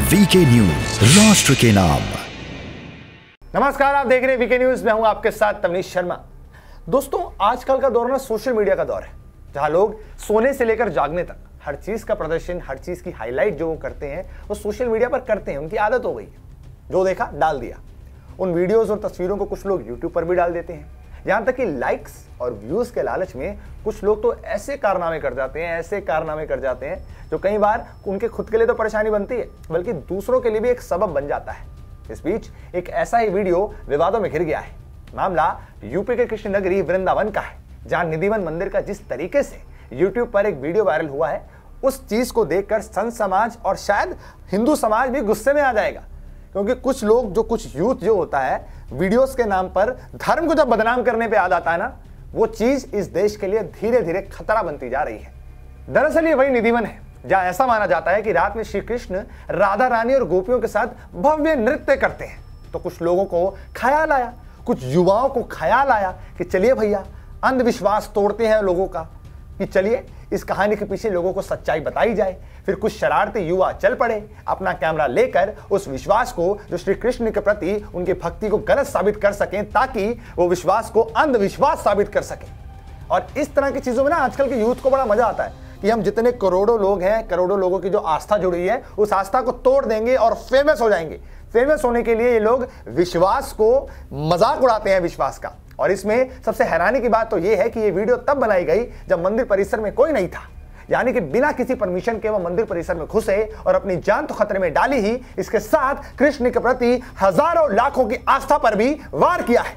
VK news, राष्ट्र के नाम। नमस्कार, आप देख रहे हैं वीके न्यूज। मैं हूं आपके साथ तवनीश शर्मा। दोस्तों, आजकल का दौर ना सोशल मीडिया का दौर है, जहां लोग सोने से लेकर जागने तक हर चीज का प्रदर्शन, हर चीज की हाईलाइट जो वो करते हैं वो सोशल मीडिया पर करते हैं। उनकी आदत हो गई है, जो देखा डाल दिया। उन वीडियोस और तस्वीरों को कुछ लोग यूट्यूब पर भी डाल देते हैं। यहां तक कि लाइक्स और व्यूज के लालच में कुछ लोग तो ऐसे कारनामे कर जाते हैं जो कई बार उनके खुद के लिए तो परेशानी बनती है, बल्कि दूसरों के लिए भी एक सबब बन जाता है। इस बीच एक ऐसा ही वीडियो विवादों में घिर गया है। मामला यूपी के कृष्ण नगरी वृंदावन का है, जहां निधिवन मंदिर का जिस तरीके से यूट्यूब पर एक वीडियो वायरल हुआ है, उस चीज को देखकर संत समाज और शायद हिंदू समाज भी गुस्से में आ जाएगा। क्योंकि कुछ लोग, कुछ यूथ जो होता है, वीडियोस के नाम पर धर्म को जब बदनाम करने पे आ जाता है ना, वो चीज इस देश के लिए धीरे धीरे खतरा बनती जा रही है। दरअसल ये वही निधिवन है जहां ऐसा माना जाता है कि रात में श्री कृष्ण राधा रानी और गोपियों के साथ भव्य नृत्य करते हैं। तो कुछ लोगों को ख्याल आया, कुछ युवाओं को ख्याल आया कि चलिए भैया, अंधविश्वास तोड़ते हैं लोगों का, कि चलिए इस कहानी के पीछे लोगों को सच्चाई बताई जाए। फिर कुछ शरारती युवा चल पड़े अपना कैमरा लेकर उस विश्वास को, जो श्री कृष्ण के प्रति उनकी भक्ति को गलत साबित कर सकें, ताकि वो विश्वास को अंधविश्वास साबित कर सकें। और इस तरह की चीजों में ना आजकल के यूथ को बड़ा मजा आता है कि हम जितने करोड़ों लोग हैं, करोड़ों लोगों की जो आस्था जुड़ी है, उस आस्था को तोड़ देंगे और फेमस हो जाएंगे। फेमस होने के लिए ये लोग विश्वास को मजाक उड़ाते हैं, विश्वास का। और इसमें सबसे हैरानी की बात तो यह है कि ये वीडियो तब बनाई गई जब मंदिर परिसर में कोई नहीं था। यानी कि बिना किसी परमिशन के वो मंदिर परिसर में घुसे और अपनी जान तो खतरे में डाली ही, इसके साथ कृष्ण के प्रति हजारों लाखों की आस्था पर भी वार किया है।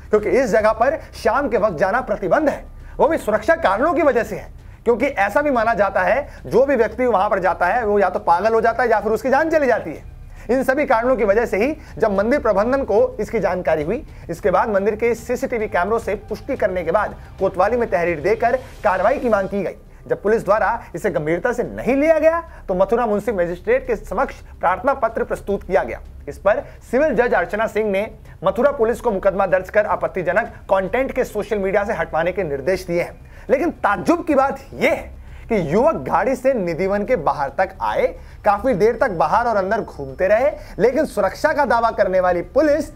क्योंकि इस जगह पर शाम के वक्त जाना प्रतिबंध है, वो भी सुरक्षा कारणों की वजह से है। क्योंकि ऐसा भी माना जाता है जो भी व्यक्ति वहां पर जाता है वो या तो पागल हो जाता है या फिर उसकी जान चली जाती है। इन सभी कारणों की वजह से ही जब मंदिर प्रबंधन को इसकी जानकारी हुई, इसके बाद मंदिर के सीसीटीवी कैमरों से पुष्टि करने के बाद कोतवाली में तहरीर देकर कार्रवाई की मांग की गई। जब पुलिस द्वारा इसे गंभीरता से नहीं लिया गया तो मथुरा मुंशी मजिस्ट्रेट के समक्ष प्रार्थना पत्र प्रस्तुत किया गया। इस पर सिविल जज अर्चना सिंह ने मथुरा पुलिस को मुकदमा दर्ज कर आपत्तिजनक कंटेंट के सोशल मीडिया से हटवाने के निर्देश दिए हैं। लेकिन ताज्जुब की बात यह है कि युवक गाड़ी से निधिवन के बाहर तक आए, काफी देर तक बाहर और अंदर घूमते रहे, लेकिन सुरक्षा का दावा करने वाली पुलिस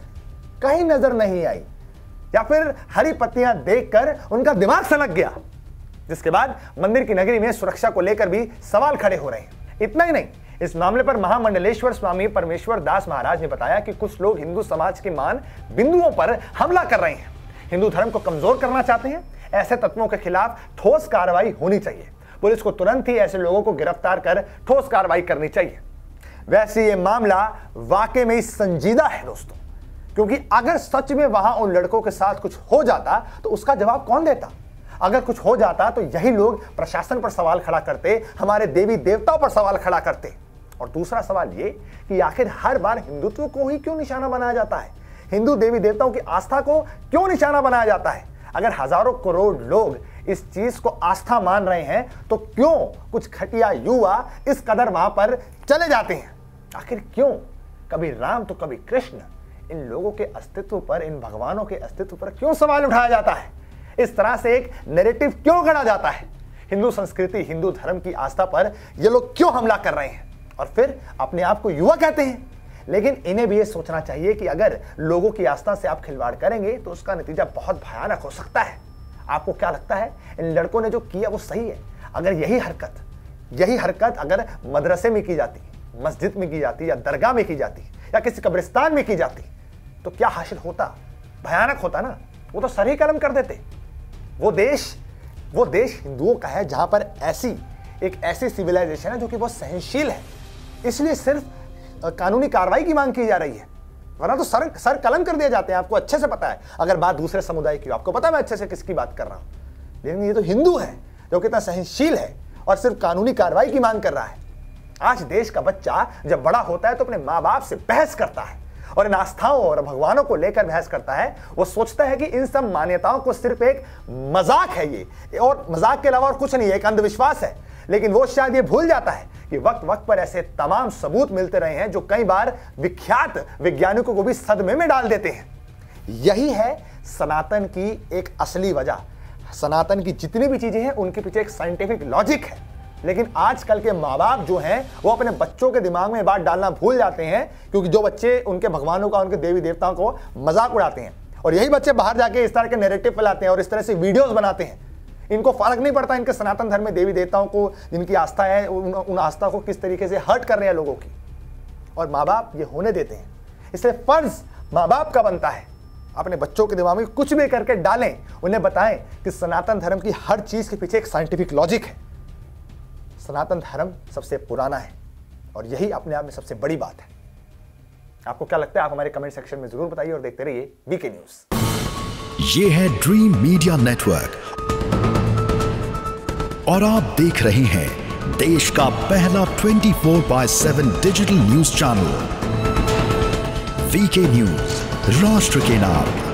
कहीं नजर नहीं आई, या फिर हरी पत्तियां देखकर उनका दिमाग सनक गया। जिसके बाद मंदिर की नगरी में सुरक्षा को लेकर भी सवाल खड़े हो रहे हैं। इतना ही नहीं, इस मामले पर महामंडलेश्वर स्वामी परमेश्वर दास महाराज ने बताया कि कुछ लोग हिंदू समाज के मान बिंदुओं पर हमला कर रहे हैं, हिंदू धर्म को कमजोर करना चाहते हैं। ऐसे तत्वों के खिलाफ ठोस कार्रवाई होनी चाहिए। पुलिस को तुरंत ही ऐसे लोगों को गिरफ्तार कर ठोस कार्रवाई करनी चाहिए। वैसे ये मामला वाकई में ही संजीदा है दोस्तों, क्योंकि अगर सच में वहां उन लड़कों के साथ कुछ हो जाता तो उसका जवाब कौन देता? अगर कुछ हो जाता तो यही लोग प्रशासन पर सवाल खड़ा करते, हमारे देवी देवताओं पर सवाल खड़ा करते। और दूसरा सवाल ये कि आखिर हर बार हिंदुत्व को ही क्यों निशाना बनाया जाता है? हिंदू देवी देवताओं की आस्था को क्यों निशाना बनाया जाता है? अगर हजारों करोड़ लोग इस चीज को आस्था मान रहे हैं तो क्यों कुछ खटिया युवा इस कदर वहां पर चले जाते हैं? आखिर क्यों? कभी राम तो कभी कृष्ण, इन लोगों के अस्तित्व पर, इन भगवानों के अस्तित्व पर क्यों सवाल उठाया जाता है? इस तरह से एक नैरेटिव क्यों गढ़ा जाता है? हिंदू संस्कृति, हिंदू धर्म की आस्था पर ये लोग क्यों हमला कर रहे हैं? और फिर अपने आप को युवा कहते हैं। लेकिन इन्हें भी ये सोचना चाहिए कि अगर लोगों की आस्था से आप खिलवाड़ करेंगे तो उसका नतीजा बहुत भयानक हो सकता है। आपको क्या लगता है इन लड़कों ने जो किया वो सही है? अगर यही हरकत अगर मदरसे में की जाती, मस्जिद में की जाती, या दरगाह में की जाती, या किसी कब्रिस्तान में की जाती, तो क्या हासिल होता? भयानक होता ना। वो तो सर ही कलम कर देते। वो देश हिंदुओं का है जहां पर एक ऐसी सिविलाइजेशन है जो कि बहुत सहनशील है। इसलिए सिर्फ कानूनी कार्रवाई की मांग की जा रही है, वरना तो सर कलम कर दिए जाते हैं। आपको अच्छे से पता है। अगर बात दूसरे समुदाय की, आपको पता है मैं अच्छे से किसकी बात कर रहा हूं। लेकिन ये तो हिंदू है जो कितना सहनशील है और सिर्फ कानूनी कार्रवाई की मांग कर रहा है। आज देश का बच्चा जब बड़ा होता है तो अपने माँ बाप से बहस करता है और इन आस्थाओं और भगवानों को लेकर बहस करता है। वो सोचता है कि इन सब मान्यताओं को सिर्फ एक मजाक है ये, और मजाक के अलावा और कुछ नहीं है, एक अंधविश्वास है। लेकिन वो शायद ये भूल जाता है कि वक्त वक्त पर ऐसे तमाम सबूत मिलते रहे हैं जो कई बार विख्यात वैज्ञानिकों को भी सदमे में डाल देते हैं। यही है सनातन की एक असली वजह। सनातन की जितनी भी चीजें हैं उनके पीछे एक साइंटिफिक लॉजिक है। लेकिन आजकल के माँ बाप जो हैं वो अपने बच्चों के दिमाग में बात डालना भूल जाते हैं, क्योंकि जो बच्चे उनके भगवानों का, उनके देवी देवताओं को मजाक उड़ाते हैं, और यही बच्चे बाहर जाके इस तरह के नैरेटिव फैलाते हैं और इस तरह से वीडियोस बनाते हैं। इनको फर्क नहीं पड़ता इनके सनातन धर्म में देवी देवताओं को, जिनकी आस्था है, उन आस्था को किस तरीके से हर्ट कर रहे हैं लोगों की, और माँ बाप ये होने देते हैं। इसलिए फर्ज माँ बाप का बनता है अपने बच्चों के दिमाग में कुछ भी करके डालें, उन्हें बताएं कि सनातन धर्म की हर चीज के पीछे एक साइंटिफिक लॉजिक है। सनातन धर्म सबसे पुराना है और यही अपने आप में सबसे बड़ी बात है। आपको क्या लगता है? आप हमारे कमेंट सेक्शन में जरूर बताइए और देखते रहिए वीके न्यूज। ये है ड्रीम मीडिया नेटवर्क और आप देख रहे हैं देश का पहला 24/7 digital news channel VK news, राष्ट्र के नाम।